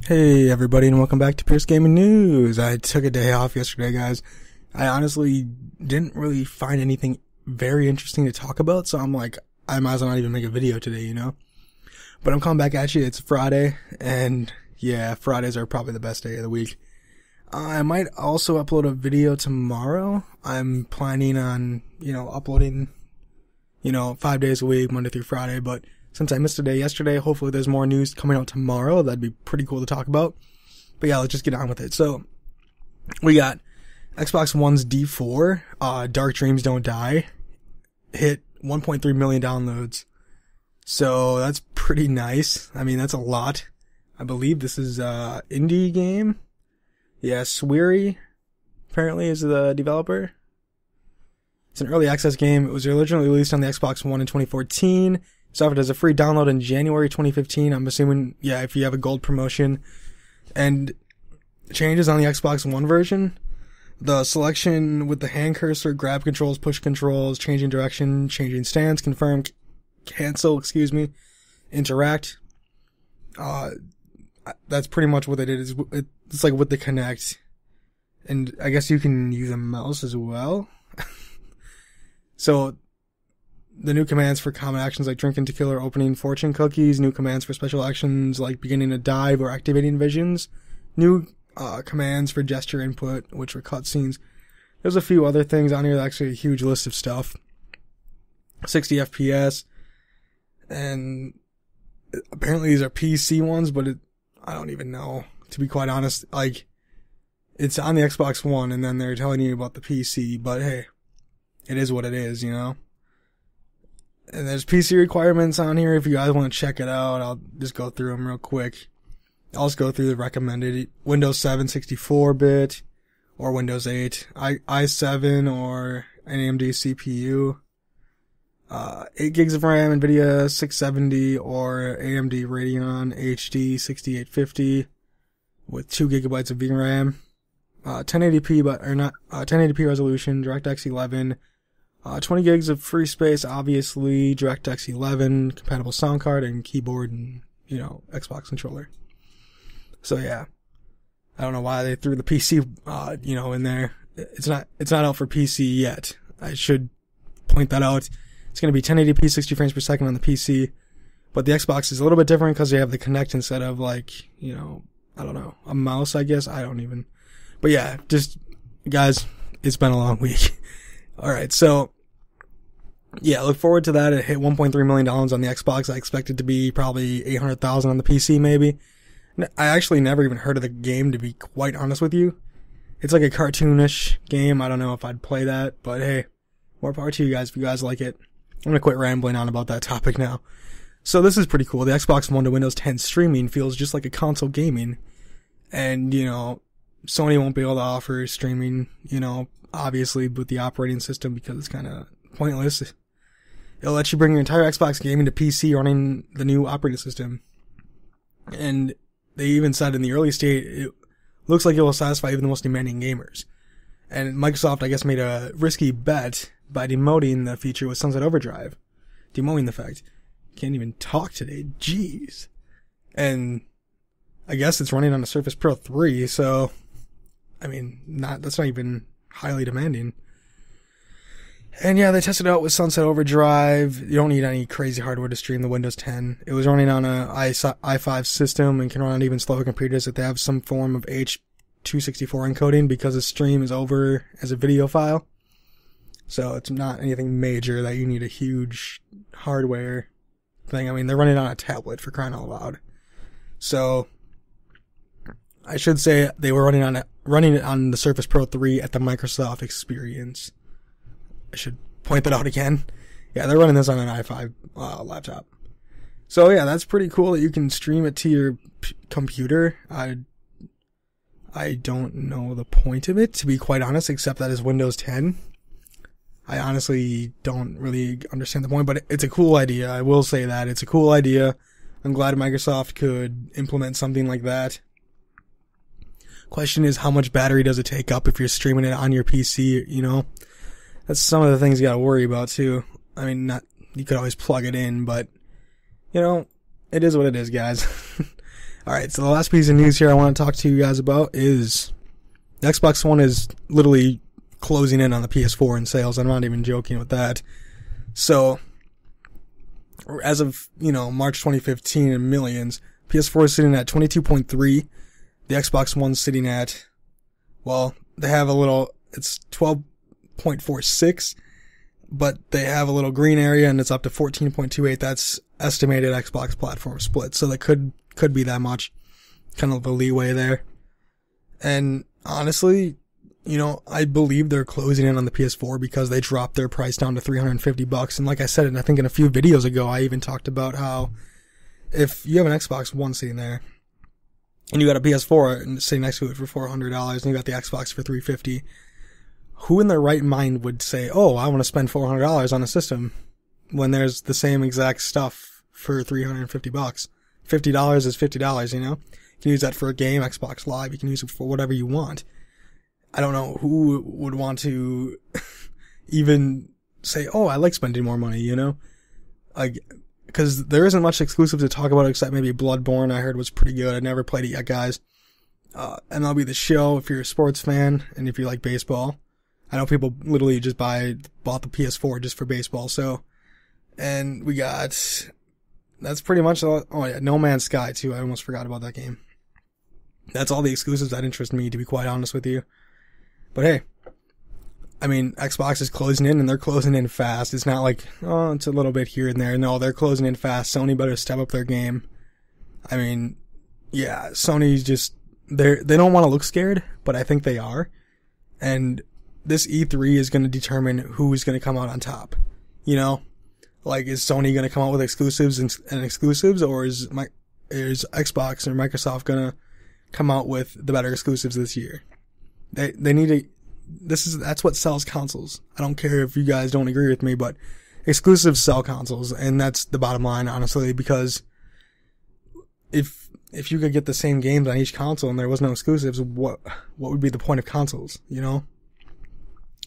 Hey everybody, and welcome back to Pierce Gaming News. I took a day off yesterday, guys. I honestly didn't really find anything very interesting to talk about, so I'm like, I might as well not even make a video today, you know? But I'm coming back at you. It's Friday, and yeah, Fridays are probably the best day of the week. I might also upload a video tomorrow. I'm planning on, uploading, 5 days a week, Monday through Friday, but since I missed a day yesterday, hopefully there's more news coming out tomorrow. That'd be pretty cool to talk about. But yeah, let's just get on with it. So, we got Xbox One's D4, Dark Dreams Don't Die, hit 1.3 million downloads. So, that's pretty nice. I mean, that's a lot. I believe this is a indie game. Yeah, Swery, apparently, is the developer. It's an early access game. It was originally released on the Xbox One in 2014. It's offered as a free download in January 2015. I'm assuming, yeah, if you have a gold promotion. And changes on the Xbox One version. The selection with the hand cursor, grab controls, push controls, changing direction, changing stance, confirm, cancel, interact. That's pretty much what it is. It's like with the Kinect. And I guess you can use a mouse as well. So, the new commands for common actions like drinking tequila or opening fortune cookies. New commands for special actions like beginning a dive or activating visions. New commands for gesture input, which were cutscenes. There's a few other things on here. That's actually a huge list of stuff. 60 FPS. And apparently these are PC ones, but I don't even know. To be quite honest, like, it's on the Xbox One and then they're telling you about the PC, but hey, it is what it is, you know? And there's PC requirements on here. If you guys want to check it out, I'll just go through them real quick. I'll just go through the recommended. Windows 7 64-bit or Windows 8. i7 or an AMD CPU. 8 gigs of RAM, NVIDIA 670 or AMD Radeon HD 6850 with 2 gigabytes of VRAM. 1080p resolution, DirectX 11. 20 gigs of free space, obviously, DirectX 11, compatible sound card and keyboard and, Xbox controller. So yeah. I don't know why they threw the PC, in there. It's not out for PC yet. I should point that out. It's gonna be 1080p 60 frames per second on the PC. But the Xbox is a little bit different because they have the Kinect instead of like, I don't know, a mouse, I guess. I don't even. But yeah, just, guys, it's been a long week. Alright, so, yeah, look forward to that. It hit $1.3 million on the Xbox. I expect it to be probably 800,000 on the PC, maybe. I actually never even heard of the game, to be quite honest with you. It's like a cartoonish game. I don't know if I'd play that, but hey, more power to you guys if you guys like it. I'm gonna quit rambling on about that topic now. So this is pretty cool. The Xbox One to Windows 10 streaming feels just like a console gaming. And, Sony won't be able to offer streaming, obviously with the operating system because it's kind of pointless. It'll let you bring your entire Xbox gaming to PC running the new operating system. And they even said in the early state, it looks like it will satisfy even the most demanding gamers. And Microsoft, I guess, made a risky bet by demoting the feature with Sunset Overdrive. Demoting the fact. Can't even talk today. Jeez. And I guess it's running on a Surface Pro 3, so that's not even highly demanding. And yeah, they tested it out with Sunset Overdrive. You don't need any crazy hardware to stream the Windows 10. It was running on a i5 system and can run on even slower computers if they have some form of H.264 encoding because the stream is over as a video file. So it's not anything major that you need a huge hardware thing. They're running on a tablet for crying out loud. So I should say they were running it on the Surface Pro 3 at the Microsoft Experience. I should point that out again. Yeah, they're running this on an i5 laptop. So yeah, that's pretty cool that you can stream it to your computer. I don't know the point of it, to be quite honest, except that it's Windows 10. I honestly don't really understand the point, but it's a cool idea. I will say that. It's a cool idea. I'm glad Microsoft could implement something like that. Question is, how much battery does it take up if you're streaming it on your PC, That's some of the things you gotta worry about, too. You could always plug it in, but, it is what it is, guys. Alright, so the last piece of news here I want to talk to you guys about is the Xbox One is literally closing in on the PS4 in sales. I'm not even joking with that. So, as of, March 2015 in millions, PS4 is sitting at 22.3. The Xbox One's sitting at, well, they have it's 12.46, but they have a little green area and it's up to 14.28. That's estimated Xbox platform split. So they could be that much, kind of a leeway there. And honestly, I believe they're closing in on the PS4 because they dropped their price down to $350. And like I said, and I think in a few videos ago, I even talked about how if you have an Xbox One sitting there and you got a PS4 and sitting next to it for $400 and you got the Xbox for $350, who in their right mind would say, oh, I want to spend $400 on a system when there's the same exact stuff for $350? $50 is $50, You can use that for a game, Xbox Live. You can use it for whatever you want. I don't know who would want to even say, oh, I like spending more money, Like, because there isn't much exclusive to talk about except maybe Bloodborne, I heard was pretty good. I never played it yet, guys. MLB The Show, if you're a sports fan and if you like baseball. I know people literally just bought the PS4 just for baseball, so. And we got, that's pretty much all. Oh yeah, No Man's Sky too. I almost forgot about that game. That's all the exclusives that interest me, to be quite honest with you. But hey, Xbox is closing in and they're closing in fast. It's not like, oh, it's a little bit here and there. No, they're closing in fast. Sony better step up their game. Yeah, Sony's just, they don't want to look scared, but I think they are. And this E3 is going to determine who's going to come out on top. Like, is Sony going to come out with exclusives and exclusives, or is Xbox or Microsoft going to come out with the better exclusives this year? They need to, that's what sells consoles. I don't care if you guys don't agree with me, but exclusives sell consoles, and that's the bottom line, honestly, because if you could get the same games on each console and there was no exclusives, what would be the point of consoles,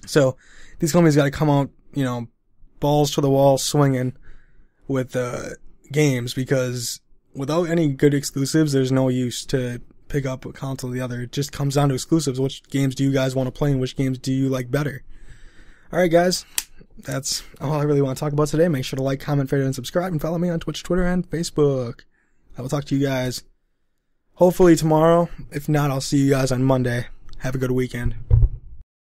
So, these companies gotta come out, balls to the wall swinging with, games, because without any good exclusives, there's no use to pick up a console or the other. It just comes down to exclusives. Which games do you guys want to play and which games do you like better? Alright guys, that's all I really want to talk about today. Make sure to like, comment, favorite, and subscribe, and follow me on Twitch, Twitter, and Facebook. I will talk to you guys hopefully tomorrow. If not, I'll see you guys on Monday. Have a good weekend.